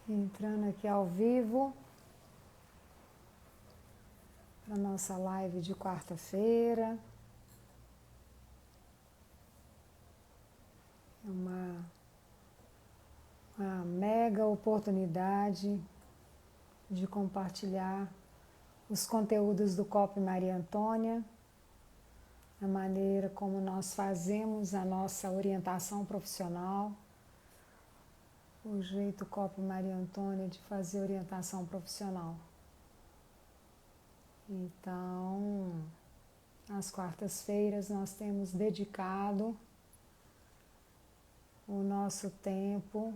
Entrando aqui ao vivo para nossa live de quarta-feira. É uma mega oportunidade de compartilhar os conteúdos do COP Maria Antônia, a maneira como nós fazemos a nossa orientação profissional, o jeito COP Maria Antônia de fazer orientação profissional. Então, às quartas-feiras nós temos dedicado o nosso tempo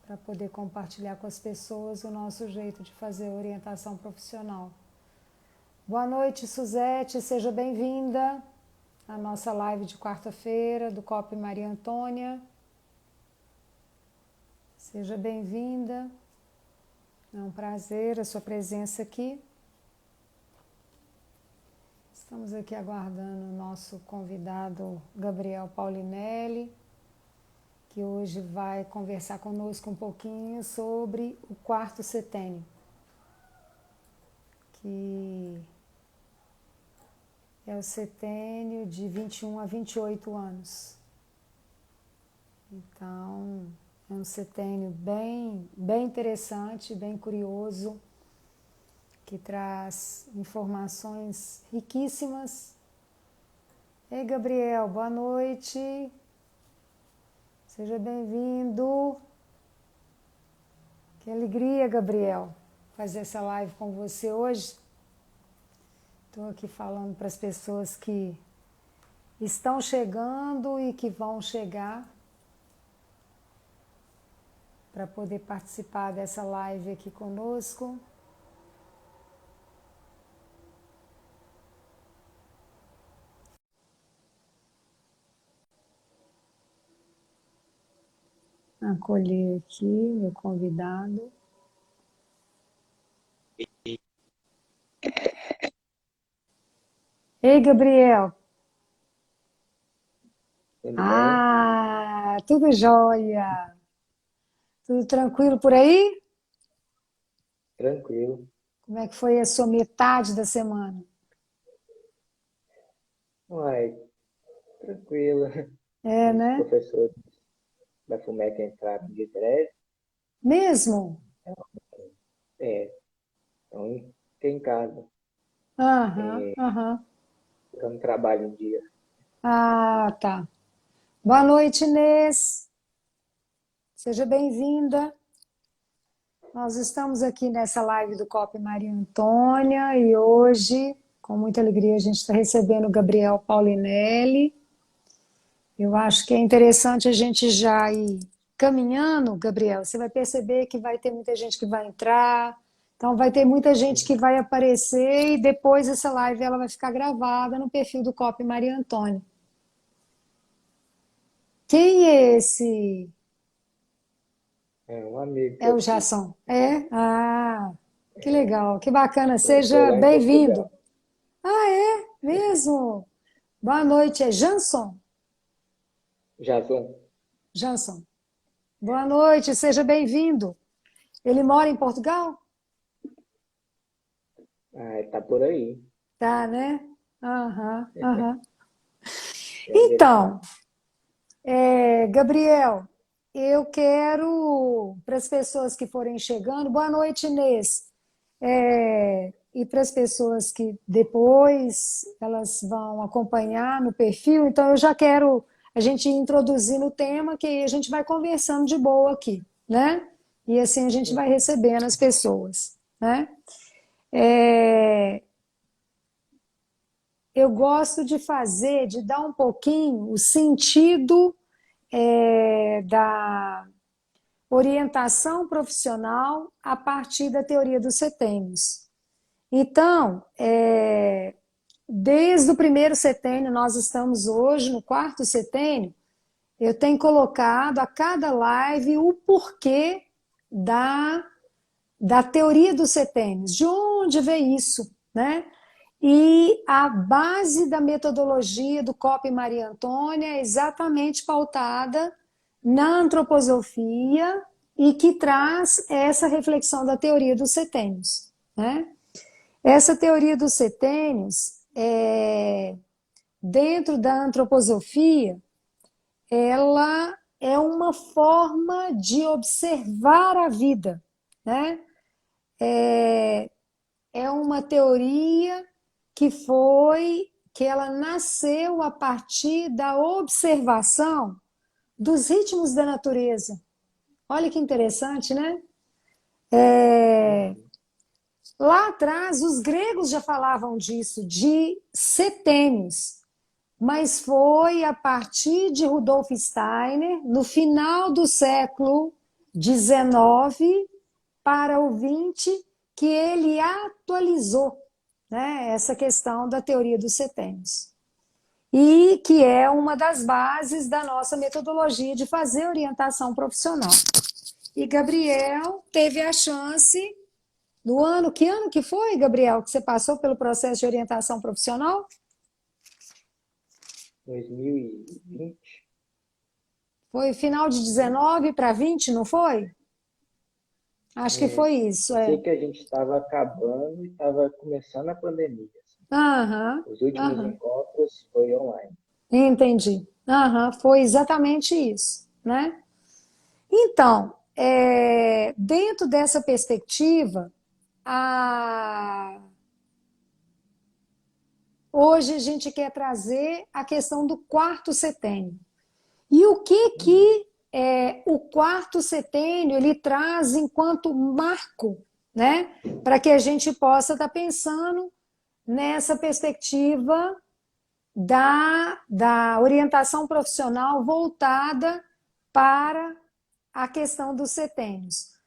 para poder compartilhar com as pessoas o nosso jeito de fazer orientação profissional. Boa noite, Suzete, seja bem-vinda à nossa live de quarta-feira do COP Maria Antônia. Seja bem-vinda, é um prazer a sua presença aqui. Estamos aqui aguardando o nosso convidado Gabriel Paulinelli, que hoje vai conversar conosco um pouquinho sobre o quarto setênio, que é o setênio de 21 a 28 anos. Então, é um setênio bem interessante, bem curioso, que traz informações riquíssimas. Ei, Gabriel, boa noite. Seja bem-vindo. Que alegria, Gabriel, fazer essa live com você hoje. Estou aqui falando para as pessoas que estão chegando e que vão chegar para poder participar dessa live aqui conosco. Acolher aqui meu convidado. Ei, Gabriel. Tudo bem? Tudo jóia. Tudo tranquilo por aí? Tranquilo. Como é que foi a sua metade da semana? Uai, tranquilo. É, Os né? professores da FUMEC entraram de greve. Mesmo? É, então fiquei em casa, Aham. ficando trabalho um dia. Tá. Boa noite, Inês. Seja bem-vinda. Nós estamos aqui nessa live do COP Maria Antônia e hoje, com muita alegria, a gente está recebendo o Gabriel Paulinelli. Eu acho que é interessante a gente já ir caminhando, Gabriel. Você vai perceber que vai ter muita gente que vai entrar, então vai ter muita gente que vai aparecer e depois essa live ela vai ficar gravada no perfil do COP Maria Antônia. Quem é esse? É um amigo que É eu o fiz. Jason? É? Que legal, que bacana. Conheceu Seja lá em bem-vindo. Portugal. É mesmo? Boa noite, é Janson? Jason, Janson. Boa noite, seja bem-vindo. Ele mora em Portugal? ele tá por aí. Tá, né? Aham. Ele tá. Então, Gabriel, eu quero, para as pessoas que forem chegando, boa noite, Inês. E para as pessoas que depois elas vão acompanhar no perfil, então eu já quero a gente introduzir no tema, que aí a gente vai conversando de boa aqui, né? E assim a gente vai recebendo as pessoas, né? É, eu gosto de fazer, de dar um pouquinho o sentido da orientação profissional a partir da teoria dos setênios. Então, desde o primeiro setênio, nós estamos hoje no quarto setênio, eu tenho colocado a cada live o porquê da teoria dos setênios, de onde veio isso, né? E a base da metodologia do COP Maria Antônia é exatamente pautada na antroposofia e que traz essa reflexão da teoria dos setênios, né? Essa teoria dos setênios, dentro da antroposofia, ela é uma forma de observar a vida, né? É uma teoria que ela nasceu a partir da observação dos ritmos da natureza. Olha que interessante, né? Lá atrás, os gregos já falavam disso, de setênios, mas foi a partir de Rudolf Steiner, no final do século XIX para o XX, que ele atualizou, né, essa questão da teoria dos setênios. E que é uma das bases da nossa metodologia de fazer orientação profissional. E Gabriel teve a chance, no ano, que ano que foi, Gabriel, que você passou pelo processo de orientação profissional? 2020. Foi final de 19 para 20, não foi? Acho que foi isso, Eu sei que a gente estava acabando e estava começando a pandemia, assim. Aham, Os últimos aham, encontros foi online. entendi. Aham, foi exatamente isso, né? Então, dentro dessa perspectiva, a... hoje a gente quer trazer a questão do quarto setênio. E o que o quarto setênio ele traz enquanto marco, né? Para que a gente possa estar pensando nessa perspectiva da orientação profissional voltada para a questão dos setênios.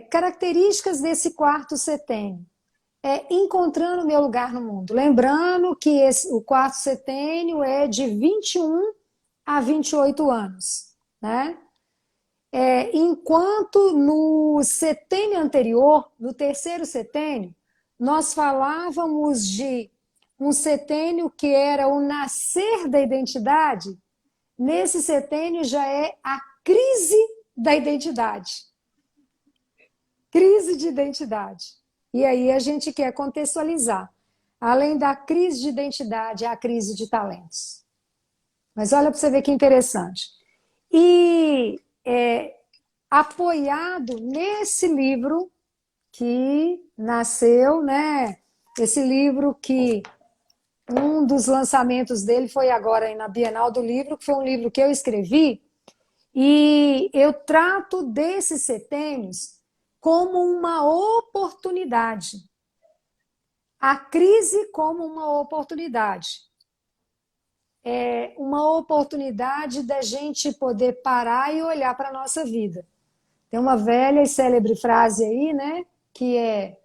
Características desse quarto setênio. Encontrando meu lugar no mundo. Lembrando que o quarto setênio é de 21 a 28 anos, né? Enquanto no setênio anterior, no terceiro setênio, nós falávamos de um setênio que era o nascer da identidade, nesse setênio já é a crise da identidade. Crise de identidade. E aí a gente quer contextualizar. Além da crise de identidade, a crise de talentos. Mas olha para você ver que interessante. E apoiado nesse livro que nasceu, né? Esse livro que um dos lançamentos dele foi agora aí na Bienal do Livro, que foi um livro que eu escrevi, e eu trato desses setênios como uma oportunidade. A crise como uma oportunidade. Uma oportunidade da gente poder parar e olhar para a nossa vida. Tem uma velha e célebre frase aí, né? Que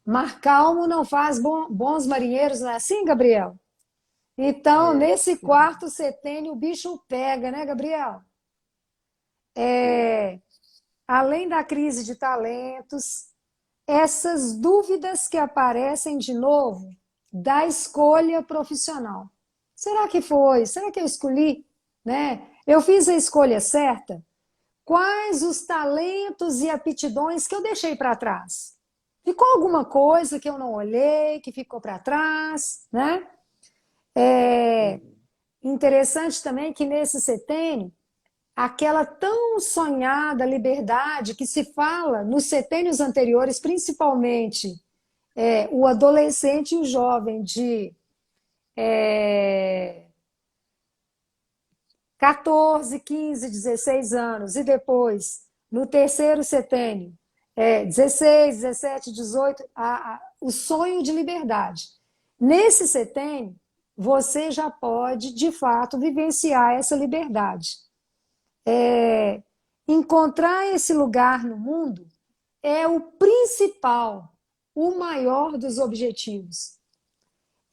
mar calmo não faz bons marinheiros, não é assim, Gabriel? Então, nesse quarto setênio, o bicho pega, né, Gabriel? Além da crise de talentos, essas dúvidas que aparecem de novo da escolha profissional. Será que foi? Será que eu escolhi? Né? Eu fiz a escolha certa? Quais os talentos e aptidões que eu deixei para trás? Ficou alguma coisa que eu não olhei, que ficou para trás, né? Interessante também que nesse setênio, aquela tão sonhada liberdade que se fala nos setênios anteriores, principalmente o adolescente e o jovem de 14, 15, 16 anos, e depois, no terceiro setênio, 16, 17, 18, o sonho de liberdade. Nesse setênio, você já pode, de fato, vivenciar essa liberdade. Encontrar esse lugar no mundo é o principal, o maior dos objetivos.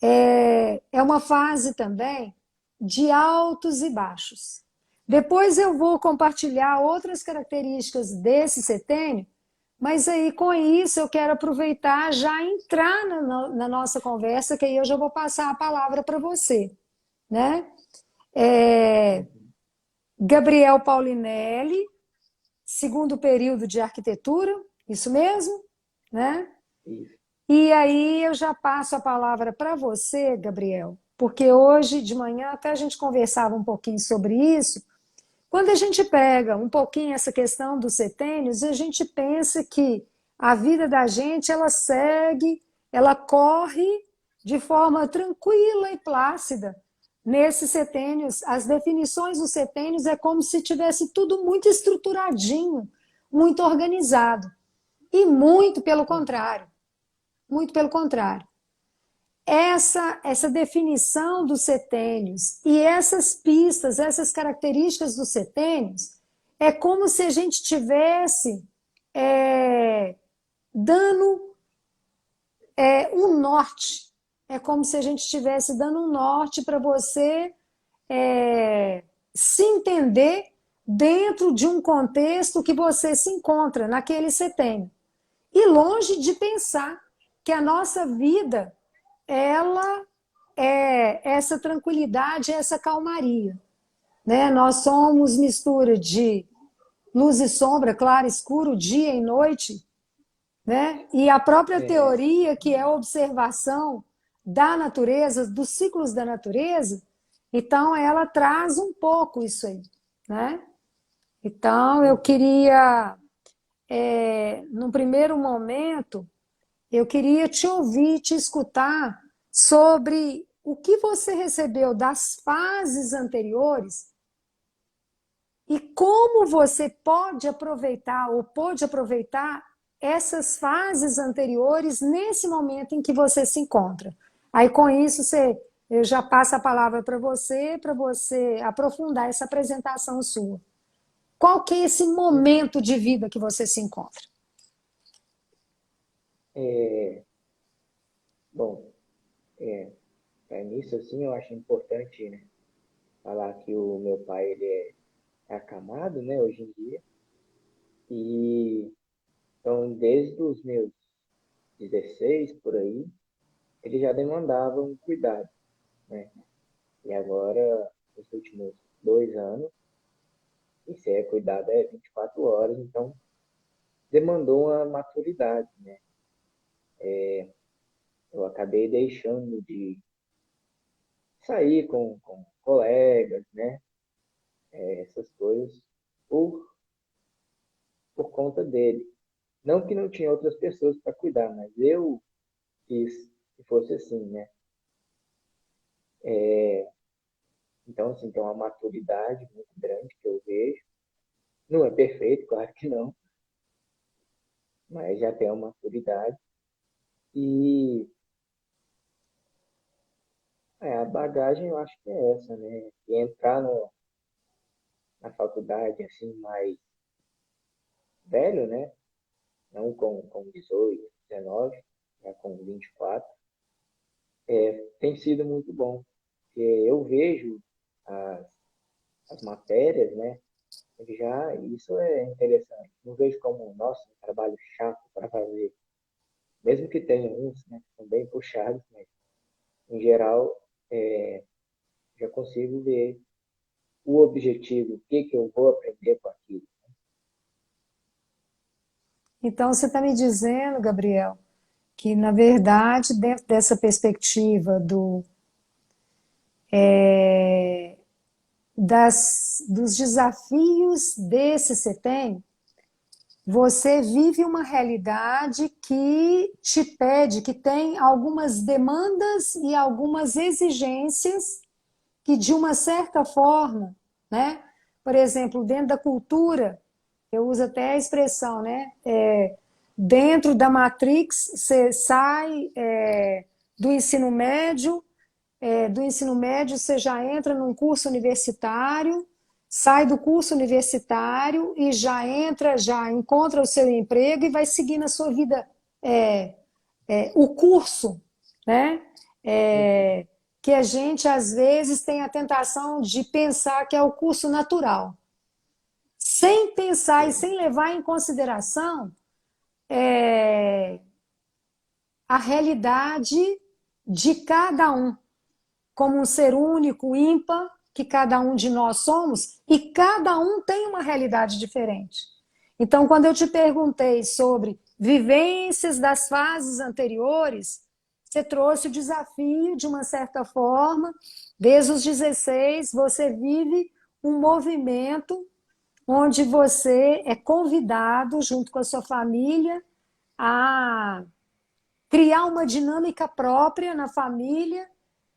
É uma fase também de altos e baixos. Depois eu vou compartilhar outras características desse setênio, mas aí com isso eu quero aproveitar já entrar na nossa conversa, que aí eu já vou passar a palavra para você, né? Gabriel Paulinelli, segundo período de arquitetura, isso mesmo, né? Isso. E aí eu já passo a palavra para você, Gabriel, porque hoje de manhã até a gente conversava um pouquinho sobre isso. Quando a gente pega um pouquinho essa questão dos setênios, a gente pensa que a vida da gente, ela segue, ela corre de forma tranquila e plácida. Nesses setênios, as definições dos setênios é como se tivesse tudo muito estruturadinho, muito organizado. E muito pelo contrário, muito pelo contrário. Essa definição dos setênios e essas pistas, essas características dos setênios, é como se a gente tivesse dando um norte. É como se a gente estivesse dando um norte para você se entender dentro de um contexto que você se encontra naquele setênio. E longe de pensar que a nossa vida ela é essa tranquilidade, essa calmaria, né? Nós somos mistura de luz e sombra, claro, escuro, dia e noite, né? E a própria É, teoria, que é a observação da natureza, dos ciclos da natureza, então ela traz um pouco isso aí, né? Então eu uhum. queria, num primeiro momento, eu queria te ouvir, te escutar sobre o que você recebeu das fases anteriores e como você pode aproveitar ou pôde aproveitar essas fases anteriores nesse momento em que você se encontra. Aí com isso eu já passo a palavra para você aprofundar essa apresentação sua. Qual que é esse Uhum. momento de vida que você se encontra? É, bom, para início, assim, eu acho importante, né, falar que o meu pai, ele é acamado, né, hoje em dia. E, então, desde os meus 16, por aí, ele já demandava um cuidado, né? E agora, nos últimos 2 anos, isso é cuidado 24 horas, então demandou uma maturidade, né? Eu acabei deixando de sair com colegas, né? Essas coisas por, por conta dele. Não que não tinha outras pessoas para cuidar, mas eu quis que fosse assim, né? Então, assim, tem uma maturidade muito grande que eu vejo. Não é perfeito, claro que não, mas já tem uma maturidade. E a bagagem eu acho que é essa, né? E entrar no, na faculdade assim mais velho, né? Não com 18, 19, já com 24, tem sido muito bom. Porque eu vejo as, as matérias, né? Já isso é interessante. Não vejo como, nossa, um trabalho chato para fazer. Mesmo que tenha uns, né? Que são bem puxados, mas em geral já consigo ver o objetivo, o que que eu vou aprender com aquilo. Então você está me dizendo, Gabriel, que na verdade, dentro dessa perspectiva dos desafios desse setênio, você vive uma realidade que te pede, que tem algumas demandas e algumas exigências que, de uma certa forma, né? Por exemplo, dentro da cultura, eu uso até a expressão, né? Dentro da Matrix, você sai do ensino médio você já entra num curso universitário, sai do curso universitário e já entra, já encontra o seu emprego e vai seguir a sua vida, o curso, né? Uhum. Que a gente às vezes tem a tentação de pensar que é o curso natural, sem pensar e Sim, sem levar em consideração a realidade de cada um, como um ser único, ímpar, que cada um de nós somos, e cada um tem uma realidade diferente. Então, quando eu te perguntei sobre vivências das fases anteriores, você trouxe o desafio, de uma certa forma, desde os 16, você vive um movimento onde você é convidado, junto com a sua família, a criar uma dinâmica própria na família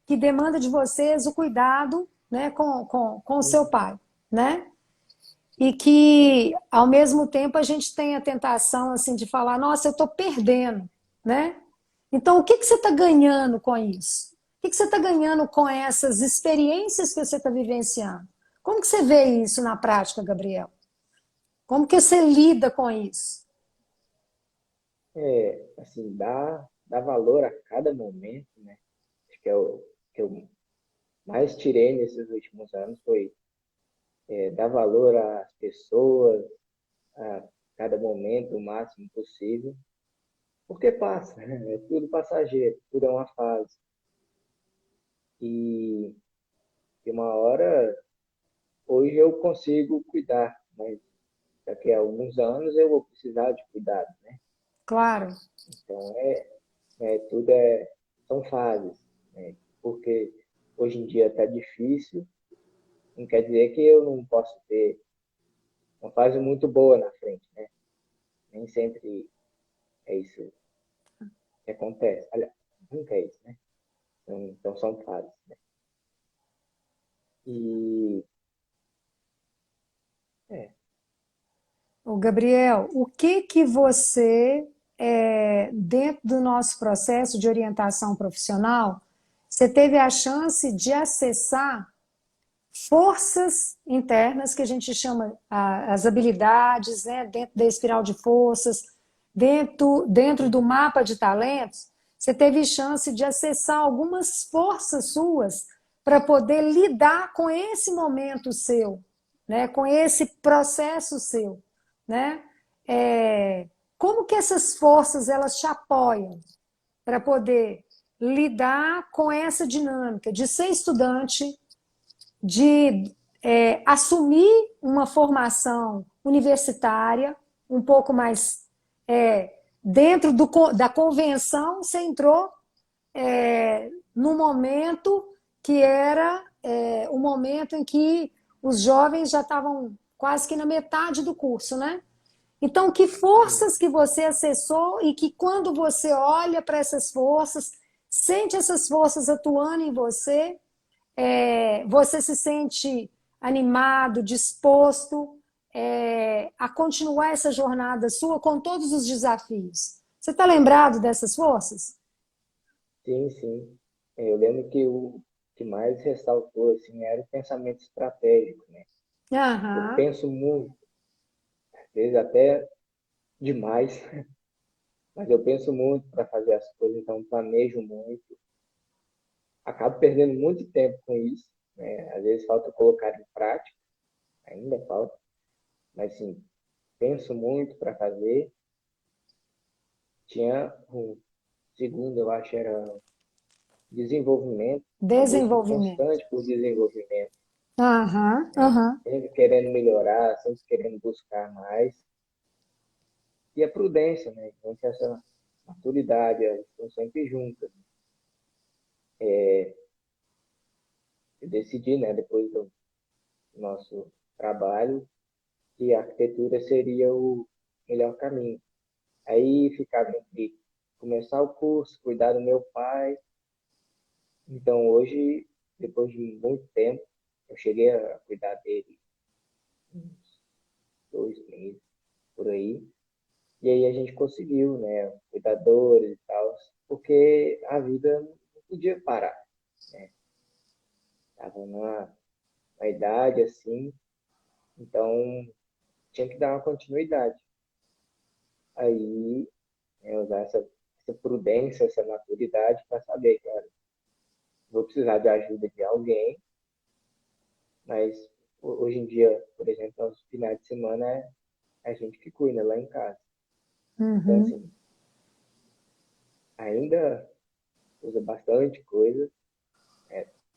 que demanda de vocês o cuidado, né, com o seu Uhum. pai, né? E que, ao mesmo tempo, a gente tem a tentação assim de falar, nossa, eu estou perdendo, né? Então, o que que você está ganhando com isso? O que que você está ganhando com essas experiências que você está vivenciando? Como que você vê isso na prática, Gabriel? Como que você lida com isso? Assim, dá valor a cada momento, né? Acho que é o que eu mais tirei nesses últimos anos foi dar valor às pessoas, a cada momento, o máximo possível, porque passa, né? É tudo passageiro, tudo é uma fase. E de uma hora, hoje eu consigo cuidar, mas daqui a alguns anos eu vou precisar de cuidado, né? Claro, Então, tudo são fases, né? Porque hoje em dia está difícil, não quer dizer que eu não posso ter uma fase muito boa na frente, né? Nem sempre é isso que acontece. Aliás, nunca é isso, né? Então são fases, né? E, é, o Gabriel, o que que você, dentro do nosso processo de orientação profissional, você teve a chance de acessar forças internas que a gente chama as habilidades, né, dentro da espiral de forças, dentro do mapa de talentos, você teve chance de acessar algumas forças suas para poder lidar com esse momento seu, né, com esse processo seu, né? Como que essas forças elas te apoiam para poder lidar com essa dinâmica de ser estudante, de assumir uma formação universitária um pouco mais dentro da convenção, você entrou no momento que era o momento em que os jovens já estavam quase que na metade do curso, né? Então, que sim, forças que você acessou e que quando você olha para essas forças, sente essas forças atuando em você, você se sente animado, disposto a continuar essa jornada sua com todos os desafios. Você está lembrado dessas forças? sim, sim. Eu lembro que o que mais ressaltou assim, era o pensamento estratégico, né? Eu Aham, penso muito, às vezes até demais, mas eu penso muito para fazer as coisas, então planejo muito. Acabo perdendo muito tempo com isso, né? Às vezes falta colocar em prática, ainda falta, mas sim, penso muito para fazer. Tinha um segundo, eu acho, era desenvolvimento, uma busca desenvolvimento. constante por desenvolvimento, Aham, né? aham. Sempre querendo melhorar, sempre querendo buscar mais. E a prudência, né? Então, essa maturidade, elas estão sempre juntas. Eu decidi, né, depois do nosso trabalho, que a arquitetura seria o melhor caminho. Aí ficava entre começar o curso, cuidar do meu pai. Então, hoje, depois de muito tempo, eu cheguei a cuidar dele uns 2 meses, por aí. E aí a gente conseguiu, né, cuidadores e tal, porque a vida não podia parar, né? Tava numa idade assim, então tinha que dar uma continuidade. Aí, né, usar essa prudência, essa maturidade para saber que, olha, vou precisar de ajuda de alguém, mas hoje em dia, por exemplo, aos finais de semana é a gente que cuida lá em casa. Então, Uhum, assim, ainda usa bastante coisa,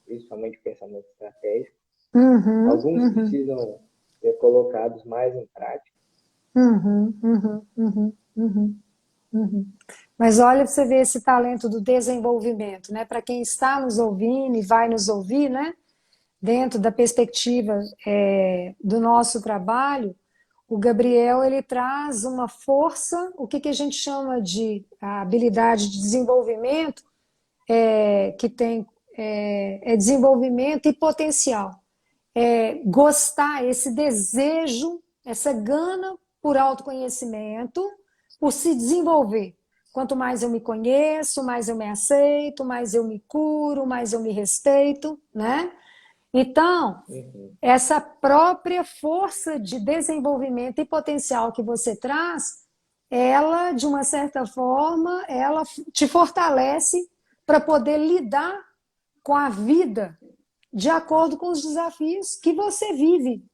principalmente pensamento estratégico. uhum, Alguns uhum. precisam ser colocados mais em prática, Uhum, uhum, uhum, uhum, uhum. Mas olha para você ver esse talento do desenvolvimento, né? Para quem está nos ouvindo e vai nos ouvir, né? Dentro da perspectiva do nosso trabalho, o Gabriel ele traz uma força, o que, que a gente chama de a habilidade de desenvolvimento, que tem desenvolvimento e potencial. Gostar, esse desejo, essa gana por autoconhecimento, por se desenvolver. Quanto mais eu me conheço, mais eu me aceito, mais eu me curo, mais eu me respeito, né? Então, Uhum. essa própria força de desenvolvimento e potencial que você traz, ela, de uma certa forma, ela te fortalece para poder lidar com a vida de acordo com os desafios que você vive,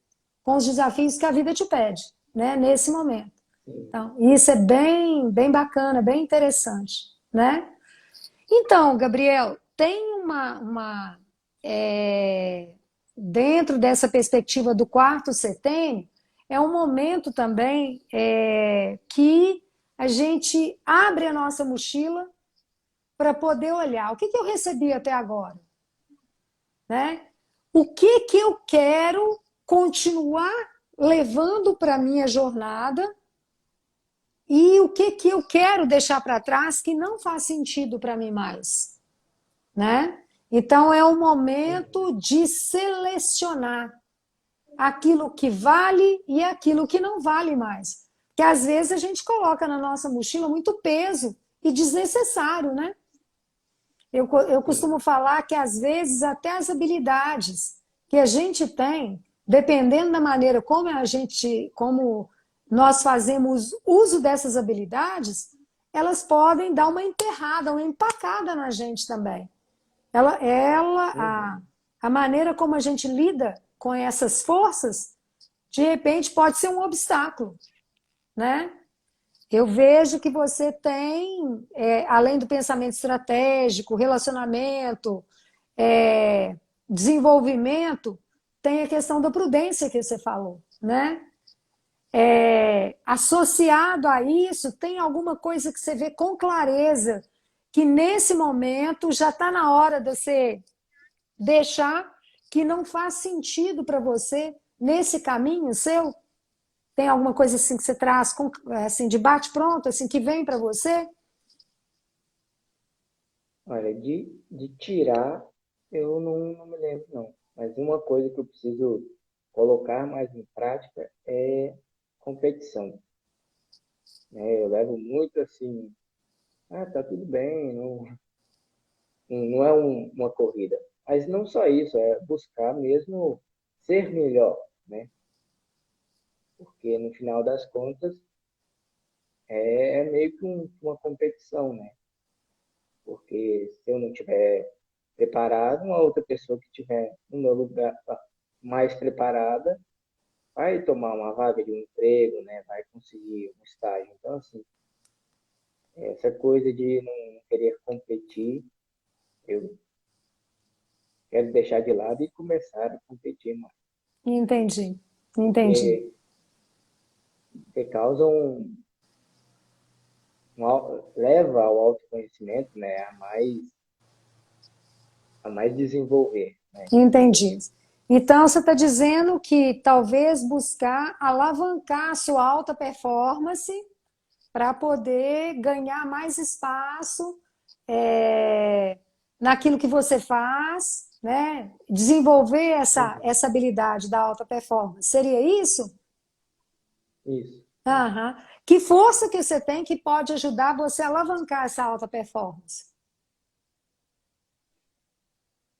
com os desafios que a vida te pede, né, nesse momento. Sim. Então, isso é bem, bem bacana, bem interessante, né? Então, Gabriel, tem é, dentro dessa perspectiva do quarto setênio, é um momento também que a gente abre a nossa mochila para poder olhar o que, que eu recebi até agora, né? O que que eu quero continuar levando para a minha jornada e o que que eu quero deixar para trás que não faz sentido para mim mais, né? Então é um Uhum. momento de selecionar aquilo que vale e aquilo que não vale mais. Que às vezes a gente coloca na nossa mochila muito peso e desnecessário, né? Eu Sim. costumo falar que às vezes até as habilidades que a gente tem, dependendo da maneira como nós fazemos uso dessas habilidades, elas podem dar uma enterrada, uma empacada na gente também. Ela Uhum. a maneira como a gente lida com essas forças, de repente pode ser um obstáculo, né? Eu vejo que você tem, além do pensamento estratégico, relacionamento, desenvolvimento, tem a questão da prudência que você falou, né? Associado a isso, tem alguma coisa que você vê com clareza que nesse momento já está na hora de você deixar que não faz sentido para você nesse caminho seu? Tem alguma coisa assim que você traz assim de bate pronto, assim que vem para você? Olha, de tirar, eu não me lembro, não. Mas uma coisa que eu preciso colocar mais em prática é competição, né? Eu levo muito assim, tá tudo bem, não é uma corrida. Mas não só isso, é buscar mesmo ser melhor, né? Porque no final das contas é meio que uma competição, né? Porque se eu não tiver preparado, uma outra pessoa que tiver no meu lugar mais preparada vai tomar uma vaga de um emprego, né? Vai conseguir um estágio. Então, assim, essa coisa de não querer competir, eu quero deixar de lado e começar a competir mais, Entendi, entendi. porque, porque causa leva ao autoconhecimento, né? A mais desenvolver, né? Entendi. Então, você está dizendo que talvez buscar alavancar a sua alta performance para poder ganhar mais espaço naquilo que você faz, né? Desenvolver Uhum. essa habilidade da alta performance. Seria isso? Isso. Aham. Que força que você tem que pode ajudar você a alavancar essa alta performance?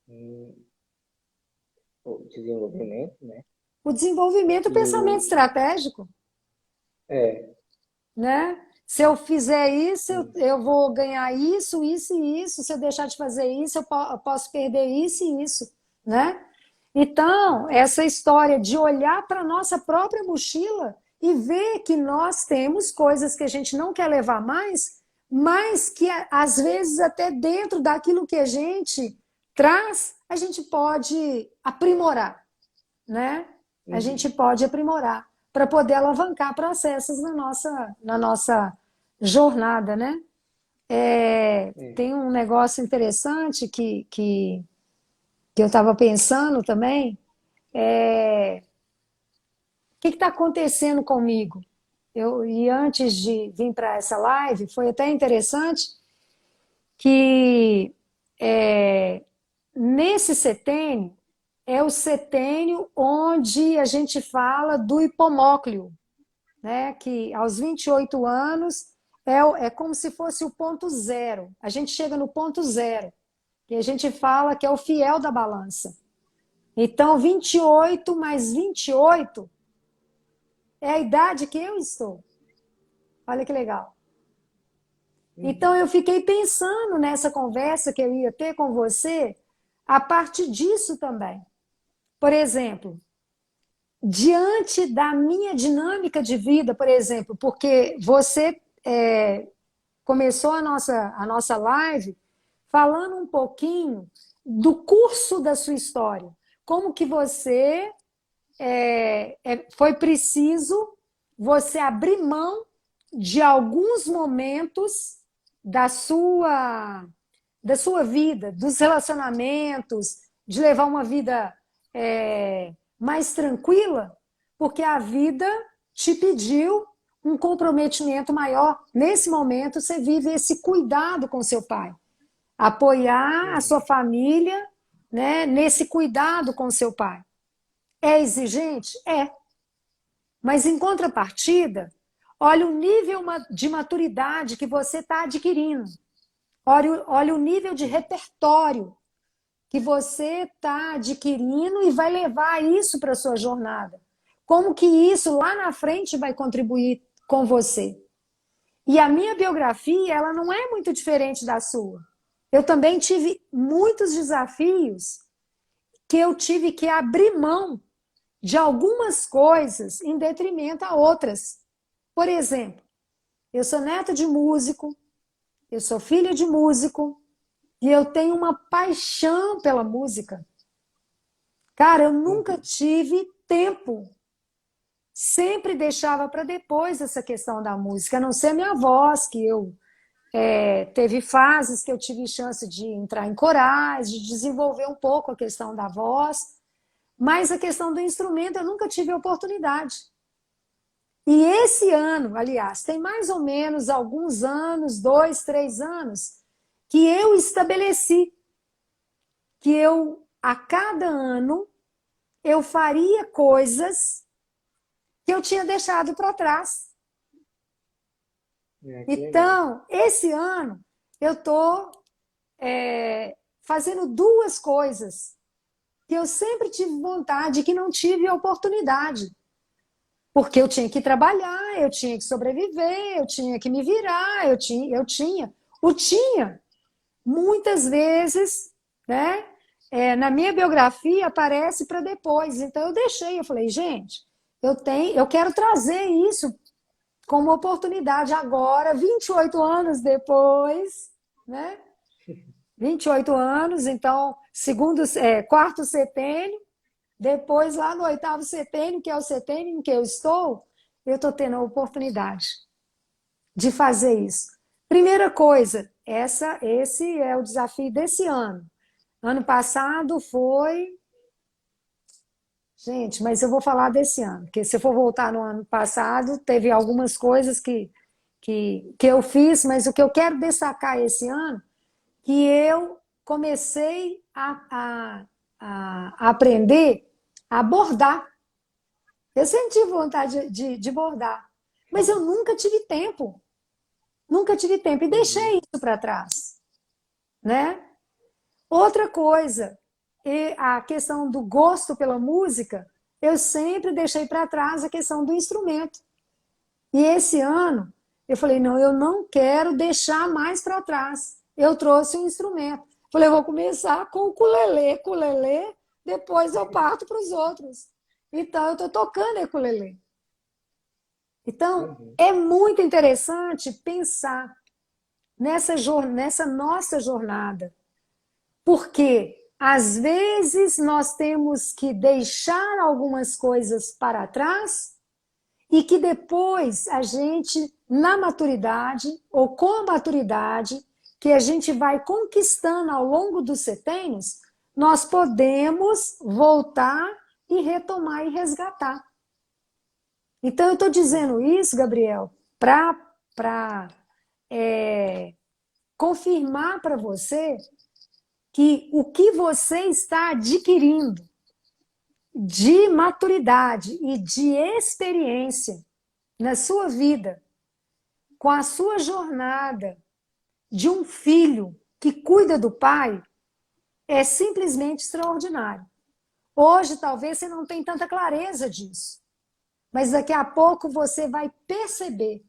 Hum, o desenvolvimento, né? O desenvolvimento e o pensamento E estratégico, é, né? Se eu fizer isso, sim. eu vou ganhar isso, isso e isso. Se eu deixar de fazer isso, eu posso perder isso e isso, né? Então, Uhum. essa história de olhar para a nossa própria mochila e ver que nós temos coisas que a gente não quer levar mais, mas que às vezes até dentro daquilo que a gente traz, a gente pode aprimorar, né? A gente Uhum. pode aprimorar para poder alavancar processos na nossa jornada, né? É. Tem um negócio interessante que eu estava pensando também, o que está acontecendo comigo? E antes de vir para essa live, foi até interessante que nesse setênio, é o setênio onde a gente fala do hipomócleo, né? Que aos 28 anos é como se fosse o ponto zero. A gente chega no ponto zero, que a gente fala que é o fiel da balança. Então, 28 mais 28 é a idade que eu estou. Olha que legal. Então, Uhum. eu fiquei pensando nessa conversa que eu ia ter com você, a partir disso também. Por exemplo, diante da minha dinâmica de vida, por exemplo, porque você começou a nossa live falando um pouquinho do curso da sua história. Como que você foi preciso você abrir mão de alguns momentos da da sua vida, dos relacionamentos, de levar uma vida mais tranquila, porque a vida te pediu um comprometimento maior. Nesse momento, você vive esse cuidado com seu pai, apoiar a sua Uhum. família, né, nesse cuidado com seu pai. É exigente? É. Mas em contrapartida, olha o nível de maturidade que você está adquirindo. Olha o nível de repertório que você está adquirindo e vai levar isso para a sua jornada. Como que isso lá na frente vai contribuir com você? E a minha biografia, ela não é muito diferente da sua. Eu também tive muitos desafios que eu tive que abrir mão de algumas coisas em detrimento a outras. Por exemplo, eu sou neta de músico, eu sou filha de músico e eu tenho uma paixão pela música. Cara, eu nunca Uhum. tive tempo. Sempre deixava para depois essa questão da música, a não ser minha voz, que eu teve fases que eu tive chance de entrar em corais, de desenvolver um pouco a questão da voz, mas a questão do instrumento eu nunca tive oportunidade. E esse ano, aliás, tem mais ou menos alguns anos, 2, 3 anos, que eu estabeleci que a cada ano, eu faria coisas que eu tinha deixado para trás. Que legal. Então, esse ano, eu estou fazendo duas coisas que eu sempre tive vontade e que não tive oportunidade. Porque eu tinha que trabalhar, eu tinha que sobreviver, eu tinha que me virar, muitas vezes, né? Na minha biografia aparece para depois. Então eu deixei, eu falei, gente, eu quero trazer isso como oportunidade agora, 28 anos depois, né? 28 anos, então, quarto setênio, depois lá no oitavo setênio, que é o setênio em que eu estou tendo a oportunidade de fazer isso. Primeira coisa, esse é o desafio desse ano. Ano passado foi. Gente, mas eu vou falar desse ano, porque se eu for voltar no ano passado, teve algumas coisas que eu fiz, mas o que eu quero destacar esse ano, que eu comecei a aprender a bordar. Eu sempre tive vontade de bordar, mas eu nunca tive tempo. Nunca tive tempo e deixei Uhum. isso para trás, né? Outra coisa, a questão do gosto pela música, eu sempre deixei para trás a questão do instrumento. E esse ano, eu falei, não, eu não quero deixar mais para trás. Eu trouxe um instrumento. Falei, eu vou começar com o ukulele. Ukulele, depois eu parto para os outros. Então, eu estou tocando ukulele. Então, Uhum. é muito interessante pensar nessa nossa jornada, porque às vezes nós temos que deixar algumas coisas para trás e que depois a gente, na maturidade, ou com a maturidade, que a gente vai conquistando ao longo dos setênios, nós podemos voltar e retomar e resgatar. Então, eu estou dizendo isso, Gabriel, para confirmar para você que o que você está adquirindo de maturidade e de experiência na sua vida, com a sua jornada de um filho que cuida do pai, é simplesmente extraordinário. Hoje, talvez você não tenha tanta clareza disso, mas daqui a pouco você vai perceber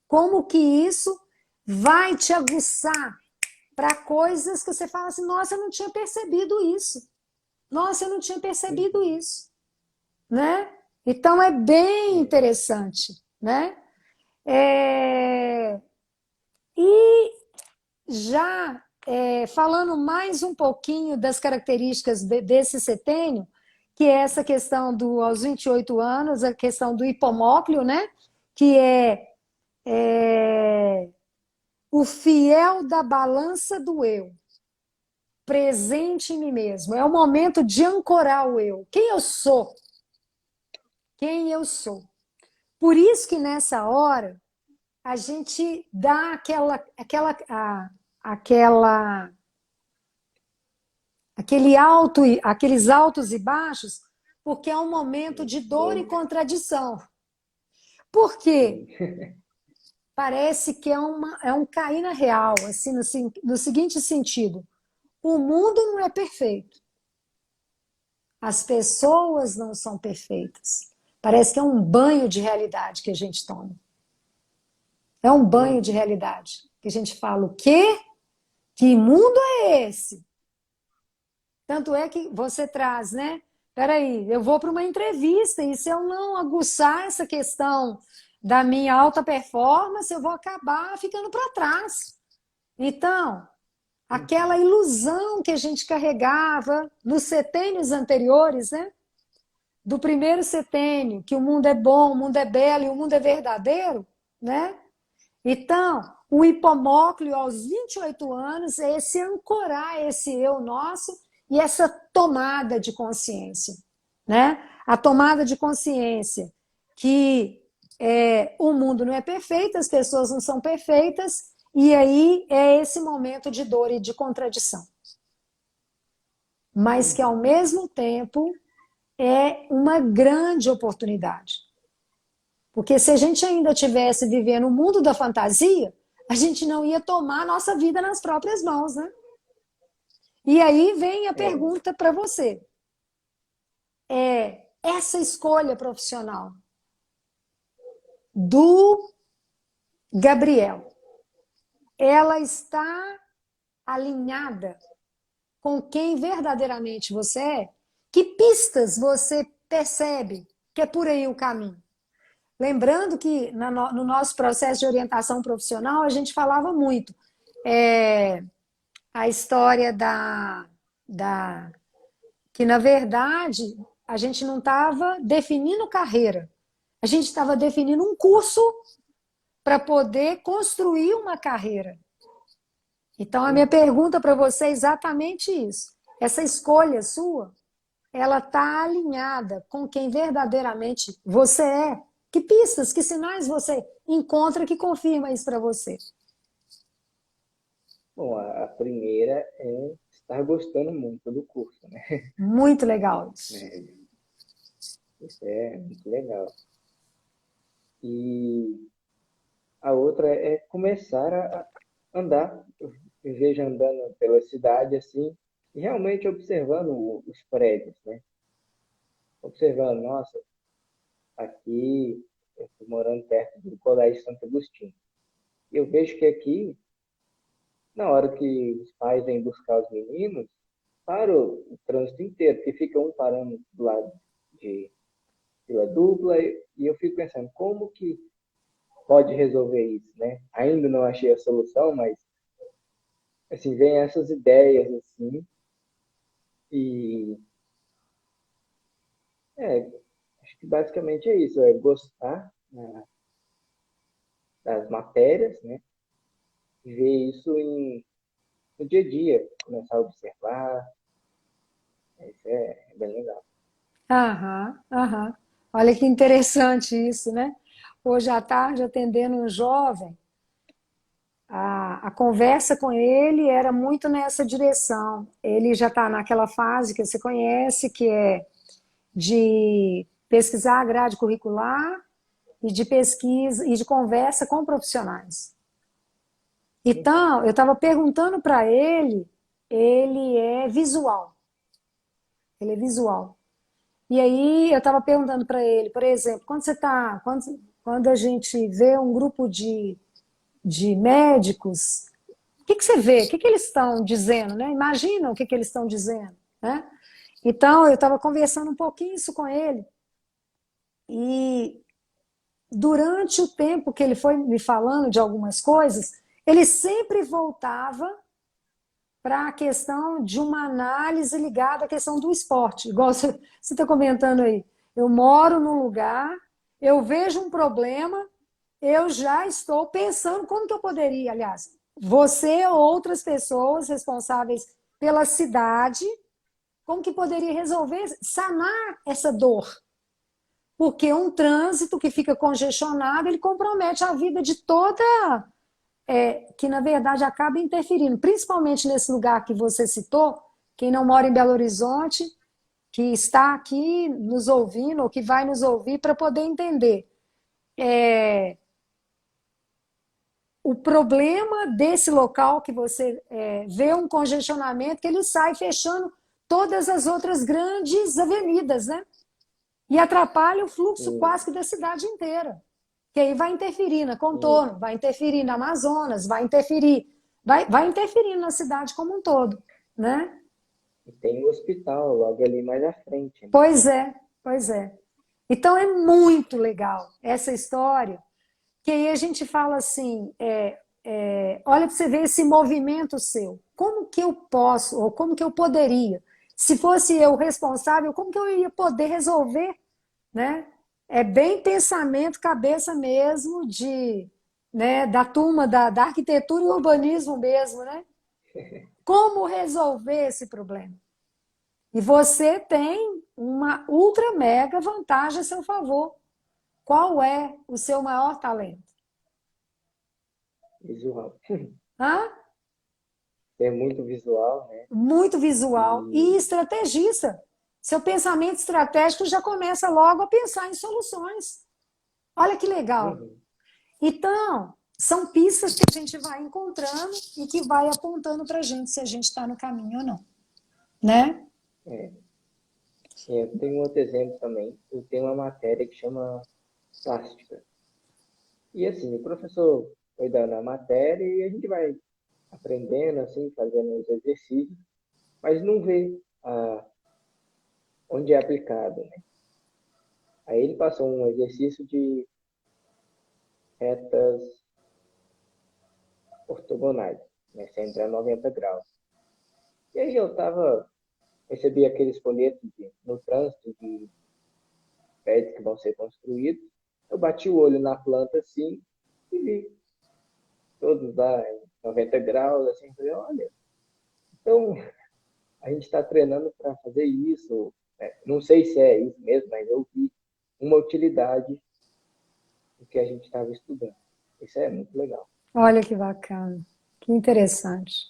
como que isso vai te aguçar para coisas que você fala assim, nossa, eu não tinha percebido isso. Nossa, eu não tinha percebido Uhum. isso, né? Então é bem É, interessante, né? É... E já falando mais um pouquinho das características desse setênio, que é essa questão do aos 28 anos, a questão do hipomóclio, né? Que é o fiel da balança do eu, presente em mim mesmo. É o momento de ancorar o eu. Quem eu sou? Quem eu sou? Por isso que nessa hora a gente dá aquela aqueles altos e baixos, porque é um momento de dor e Sim, contradição. Por quê? sim. Parece que é um cair na real, assim, no seguinte sentido: o mundo não é perfeito, as pessoas não são perfeitas. Parece que é um banho de realidade que a gente toma. É um banho de Uhum. realidade. Que a gente fala, o quê? Que mundo é esse? Tanto é que você traz, né? Peraí, eu vou para uma entrevista e se eu não aguçar essa questão da minha alta performance, eu vou acabar ficando para trás. Então, aquela Uhum. ilusão que a gente carregava nos setênios anteriores, né? Do primeiro setênio, que o mundo é bom, o mundo é belo e o mundo é verdadeiro, né? Então, o hipomóclio aos 28 anos é esse ancorar esse eu nosso e essa tomada de consciência, né? A tomada de consciência que o mundo não é perfeito, as pessoas não são perfeitas, e aí é esse momento de dor e de contradição. Mas que ao Uhum. mesmo tempo é uma grande oportunidade. Porque se a gente ainda tivesse vivendo o mundo da fantasia, a gente não ia tomar a nossa vida nas próprias mãos, né? E aí vem a É, pergunta para você. Essa escolha profissional do Gabriel, ela está alinhada com quem verdadeiramente você é? Que pistas você percebe que é por aí o caminho? Lembrando que no nosso processo de orientação profissional, a gente falava muito. É, a história da que, na verdade, a gente não estava definindo carreira, a gente estava definindo um curso para poder construir uma carreira. Então, a minha uhum. pergunta para você é exatamente isso. Essa escolha sua, ela está alinhada com quem verdadeiramente você é? Que pistas, que sinais você encontra que confirma isso para você? Bom, a primeira é estar gostando muito do curso, né? Muito legal isso. É, isso é muito legal. E a outra é começar a andar. Eu me vejo andando pela cidade assim, e realmente observando os prédios, né? Observando, nossa, aqui eu estou morando perto do Colégio Santo Agostinho. E eu vejo que aqui, na hora que os pais vêm buscar os meninos, para o trânsito inteiro, porque fica um parando do lado de fila dupla, e eu fico pensando, como que pode resolver isso, né? Ainda não achei a solução, mas assim, vem essas ideias assim, e é, que basicamente é isso, é gostar, né, das matérias, né? E ver isso no dia a dia, começar a observar, isso é bem legal. Aham, aham. Olha que interessante isso, né? Hoje à tarde, atendendo um jovem, a conversa com ele era muito nessa direção. Ele já está naquela fase que você conhece, que é de pesquisar a grade curricular e de pesquisa e de conversa com profissionais. Então, eu estava perguntando para ele, ele é visual, ele é visual. E aí eu estava perguntando para ele, por exemplo, quando a gente vê um grupo de médicos, o que você vê? O que eles estão dizendo, né? Imagina o que eles estão dizendo, né? Então, eu estava conversando um pouquinho isso com ele e durante o tempo que ele foi me falando de algumas coisas, ele sempre voltava para a questão de uma análise ligada à questão do esporte, igual você está comentando aí. Eu moro num lugar, eu vejo um problema, eu já estou pensando como que eu poderia, aliás, você ou outras pessoas responsáveis pela cidade, como que poderia resolver, sanar essa dor. Porque um trânsito que fica congestionado, ele compromete a vida de toda que na verdade acaba interferindo, principalmente nesse lugar que você citou, quem não mora em Belo Horizonte, que está aqui nos ouvindo, ou que vai nos ouvir, para poder entender. O problema desse local que você vê um congestionamento, que ele sai fechando todas as outras grandes avenidas, né? E atrapalha o fluxo Sim, quase que da cidade inteira. Que aí vai interferir na sim. contorno, vai interferir na Amazonas, vai interferir na cidade como um todo, né? E tem o hospital logo ali mais à frente, né? Pois é, pois é. Então é muito legal essa história, que aí a gente fala assim, olha para você ver esse movimento seu. Como que eu posso, ou como que eu poderia? Se fosse eu responsável, como que eu ia poder resolver, né? É bem pensamento, cabeça mesmo né, da turma da arquitetura e urbanismo mesmo, né? Como resolver esse problema? E você tem uma ultra mega vantagem a seu favor. Qual é o seu maior talento? Visual. Hã? É muito visual, né? Muito visual e E estrategista. Seu pensamento estratégico já começa logo a pensar em soluções. Olha que legal. uhum, Então, são pistas que a gente vai encontrando e que vai apontando para a gente se a gente está no caminho ou não, né? é, eu tenho um outro exemplo também. Eu tenho uma matéria que chama plástica. E assim, o professor foi dando a matéria e a gente vai aprendendo, assim, fazendo os exercícios, mas não vê onde é aplicado, né? Aí ele passou um exercício de retas ortogonais, né, centro a 90 graus. E aí recebi aqueles folhetos no trânsito de prédios que vão ser construídos. Eu bati o olho na planta assim e vi todos lá em 90 graus, assim, falei, olha, então a gente está treinando para fazer isso. Né? Não sei se é isso mesmo, mas eu vi uma utilidade do que a gente estava estudando. Isso é muito legal. Olha que bacana, que interessante.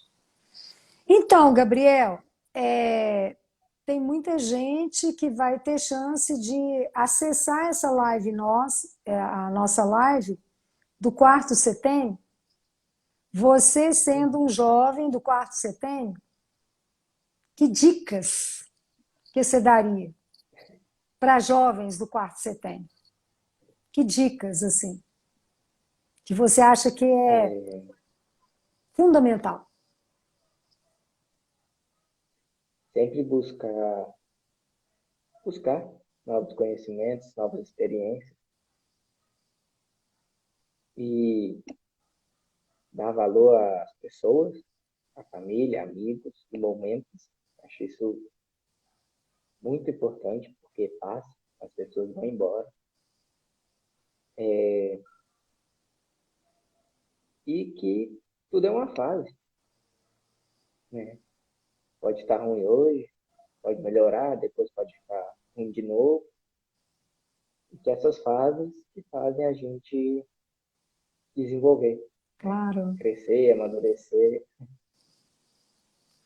Então, Gabriel, tem muita gente que vai ter chance de acessar essa live nossa, a nossa live do quarto setênio. Você sendo um jovem do quarto setênio, que dicas que você daria para jovens do quarto setênio? Que dicas, assim, que você acha que é É, fundamental? sempre buscar novos conhecimentos, novas experiências e dar valor às pessoas, à família, amigos e momentos. Acho isso muito importante porque passa. as pessoas vão embora. E que tudo é uma fase, né? Pode estar ruim hoje, pode melhorar, depois pode ficar ruim de novo. E que essas fases que fazem a gente desenvolver, Claro, crescer, amadurecer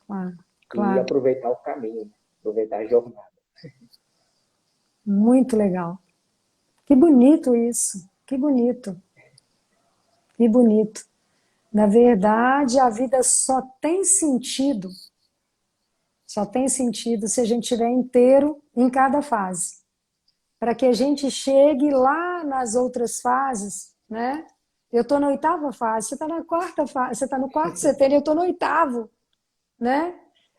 claro, e claro. aproveitar o caminho, né? Aproveitar a jornada. Muito legal. Que bonito isso. Que bonito. Que bonito. Na verdade, a vida só tem sentido se a gente estiver inteiro em cada fase. Para que a gente chegue lá nas outras fases, né? Eu estou na oitava fase, você está na quarta fase, você está no quarto setênio, eu estou no oitavo, né?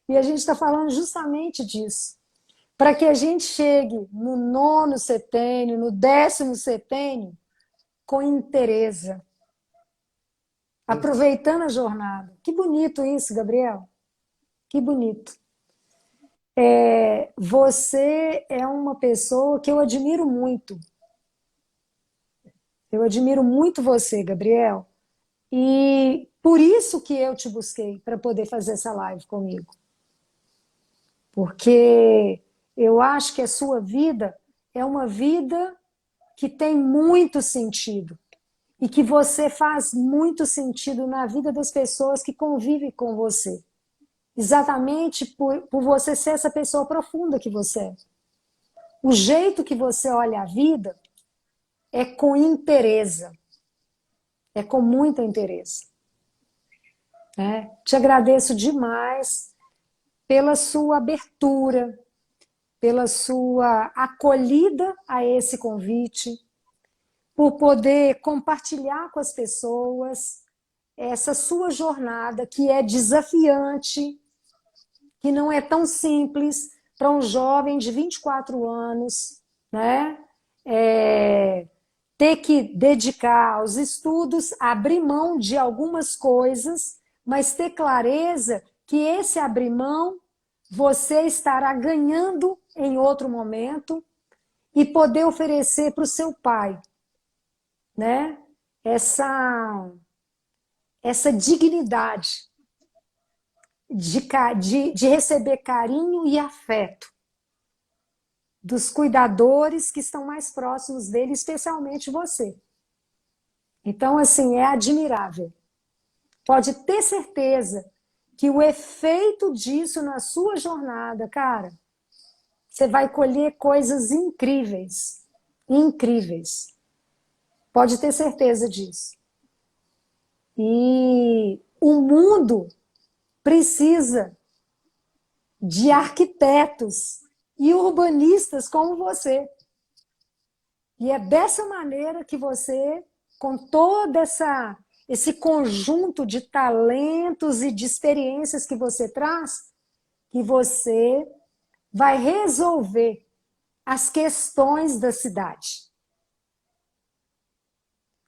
E a gente está falando justamente disso. Para que a gente chegue no nono setênio, no décimo setênio, com inteireza, Uhum. aproveitando a jornada. Que bonito isso, Gabriel. Que bonito. Você é uma pessoa que eu admiro muito. Eu admiro muito você, Gabriel. E por isso que eu te busquei para poder fazer essa live comigo. Porque eu acho que a sua vida é uma vida que tem muito sentido. E que você faz muito sentido na vida das pessoas que convivem com você. Exatamente por você ser essa pessoa profunda que você é. O jeito que você olha a vida é com interesse, é com muita interesse. Né? Te agradeço demais pela sua abertura, pela sua acolhida a esse convite, por poder compartilhar com as pessoas essa sua jornada que é desafiante, que não é tão simples para um jovem de 24 anos, né? Ter que dedicar aos estudos, abrir mão de algumas coisas, mas ter clareza que esse abrir mão você estará ganhando em outro momento e poder oferecer para o seu pai, né? Essa dignidade de receber carinho e afeto dos cuidadores que estão mais próximos dele, especialmente você. Então, assim, é admirável. Pode ter certeza que o efeito disso na sua jornada, cara, você vai colher coisas incríveis. Incríveis. Pode ter certeza disso. E o mundo precisa de arquitetos e urbanistas como você. E é dessa maneira que você, com todo esse conjunto de talentos e de experiências que você traz, que você vai resolver as questões da cidade.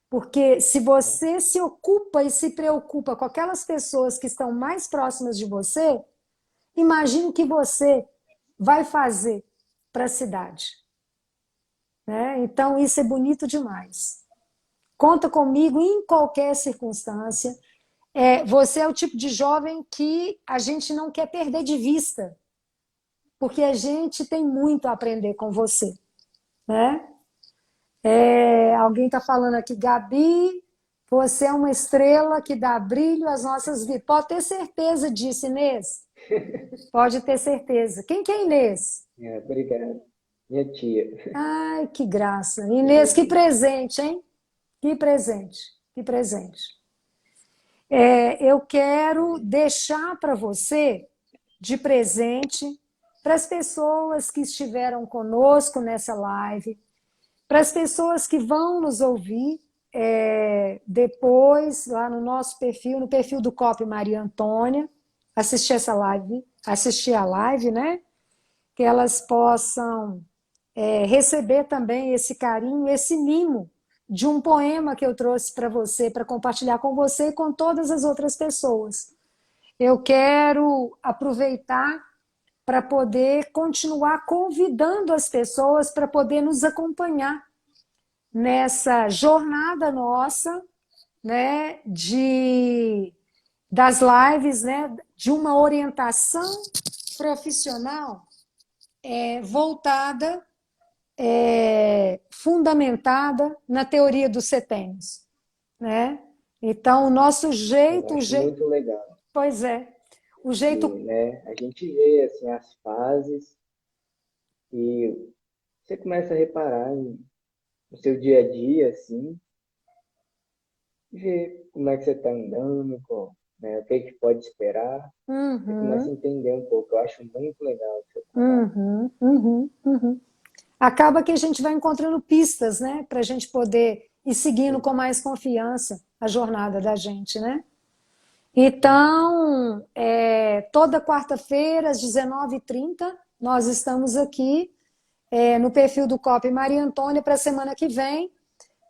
Porque se você se ocupa e se preocupa com aquelas pessoas que estão mais próximas de você, imagine o que você vai fazer para a cidade. Né? Então, isso é bonito demais. Conta comigo em qualquer circunstância. Você é o tipo de jovem que a gente não quer perder de vista, porque a gente tem muito a aprender com você. Né? Alguém está falando aqui, Gabi, você é uma estrela que dá brilho às nossas vidas. Pode ter certeza disso, Inês. Pode ter certeza. Quem que é Inês? Obrigado. Minha tia. Ai, que graça. Inês, Minha que tia. presente, hein? Que presente, que presente. Eu quero deixar para você de presente para as pessoas que estiveram conosco nessa live, para as pessoas que vão nos ouvir depois lá no nosso perfil, no perfil do COP Maria Antônia, assistir a live, né? Que elas possam receber também esse carinho, esse mimo de um poema que eu trouxe para você, para compartilhar com você e com todas as outras pessoas. Eu quero aproveitar para poder continuar convidando as pessoas para poder nos acompanhar nessa jornada nossa, né, das lives, né, de uma orientação profissional voltada, fundamentada na teoria dos setênios, né? Então, o nosso Eu jeito, acho muito legal. pois é, o jeito, E, né, a gente vê assim, as fases e você começa a reparar no seu dia a dia, assim, ver como é que você está andando, né, o que que pode esperar. Você começa a uhum, entender um pouco. Eu acho muito legal o seu trabalho. uhum, uhum, uhum. Acaba que a gente vai encontrando pistas, né, para a gente poder ir seguindo com mais confiança a jornada da gente, né? Então, toda quarta-feira, às 19h30, nós estamos aqui no perfil do COP Maria Antônia para a semana que vem.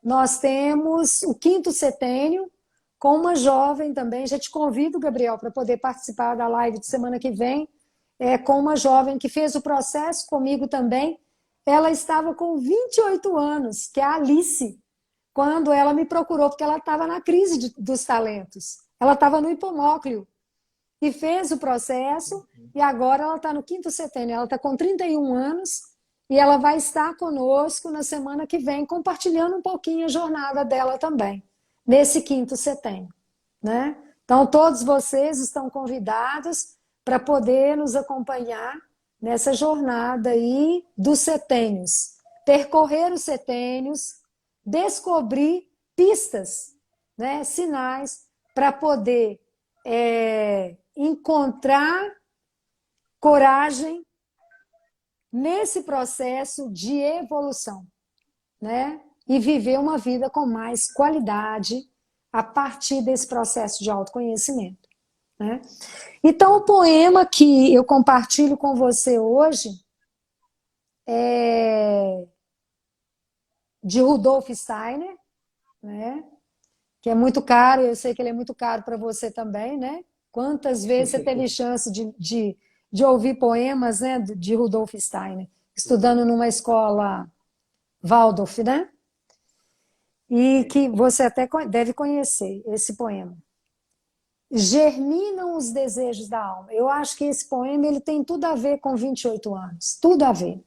Nós temos o quinto setênio com uma jovem também. Já te convido, Gabriel, para poder participar da live de semana que vem, com uma jovem que fez o processo comigo também. Ela estava com 28 anos, que é a Alice, quando ela me procurou, porque ela estava na crise dos talentos. Ela estava no hipomócleo e fez o processo, e agora ela está no quinto setênio. Ela está com 31 anos e ela vai estar conosco na semana que vem, compartilhando um pouquinho a jornada dela também, nesse quinto setênio, né? Então, todos vocês estão convidados para poder nos acompanhar nessa jornada aí dos setênios. Percorrer os setênios, descobrir pistas, né, sinais, para poder encontrar coragem nesse processo de evolução, né? E viver uma vida com mais qualidade a partir desse processo de autoconhecimento, né? Então, o poema que eu compartilho com você hoje é de Rudolf Steiner, né? Que é muito caro, eu sei que ele é muito caro para você também, né? Quantas vezes você teve chance de ouvir poemas, né, de Rudolf Steiner, estudando numa escola Waldorf, né? E que você até deve conhecer esse poema. Germinam os desejos da alma. Eu acho que esse poema ele tem tudo a ver com 28 anos, tudo a ver.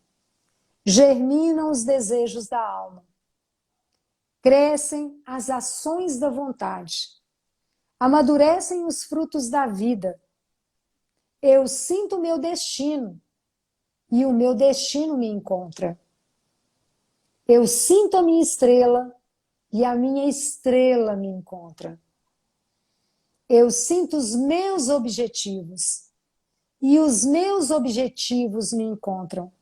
Germinam os desejos da alma. Crescem as ações da vontade. Amadurecem os frutos da vida. Eu sinto o meu destino e o meu destino me encontra. Eu sinto a minha estrela e a minha estrela me encontra. Eu sinto os meus objetivos e os meus objetivos me encontram.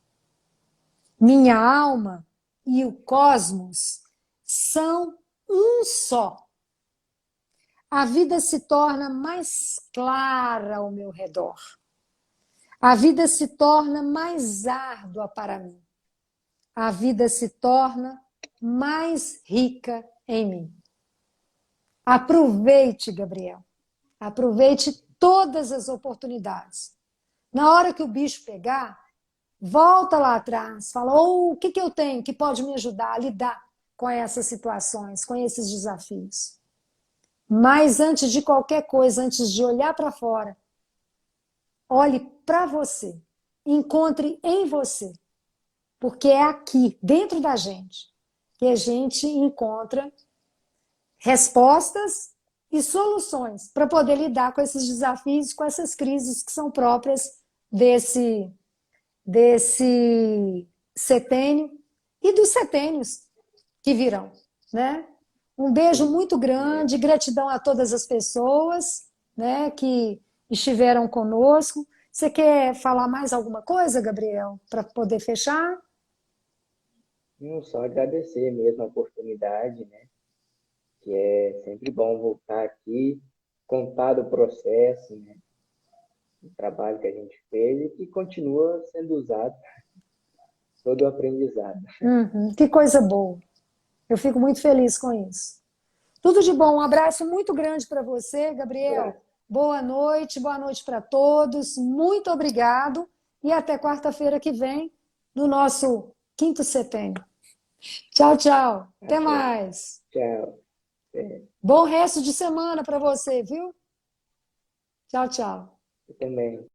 Minha alma e o cosmos são um só. A vida se torna mais clara ao meu redor. A vida se torna mais árdua para mim. A vida se torna mais rica em mim. Aproveite, Gabriel. Aproveite todas as oportunidades. Na hora que o bicho pegar, volta lá atrás, fala, o que eu tenho que pode me ajudar a lidar com essas situações, com esses desafios. Mas antes de qualquer coisa, antes de olhar para fora, olhe para você, encontre em você, porque é aqui, dentro da gente, que a gente encontra respostas e soluções para poder lidar com esses desafios, com essas crises que são próprias desse setênio e dos setênios que virão, né? Um beijo muito grande, gratidão a todas as pessoas, né, que estiveram conosco. Você quer falar mais alguma coisa, Gabriel, para poder fechar? Não só agradecer mesmo a oportunidade, né? Que é sempre bom voltar aqui, contar do processo, né? Do trabalho que a gente fez e que continua sendo usado todo o aprendizado. Uhum, que coisa boa. Eu fico muito feliz com isso. Tudo de bom. Um abraço muito grande para você, Gabriel. Abraço. Boa noite para todos. Muito obrigado. e até quarta-feira que vem, no nosso quinto setênio. Tchau, tchau. Tá Até certo. mais. Tchau. É, Bom resto de semana para você, viu? Tchau, tchau. eu também.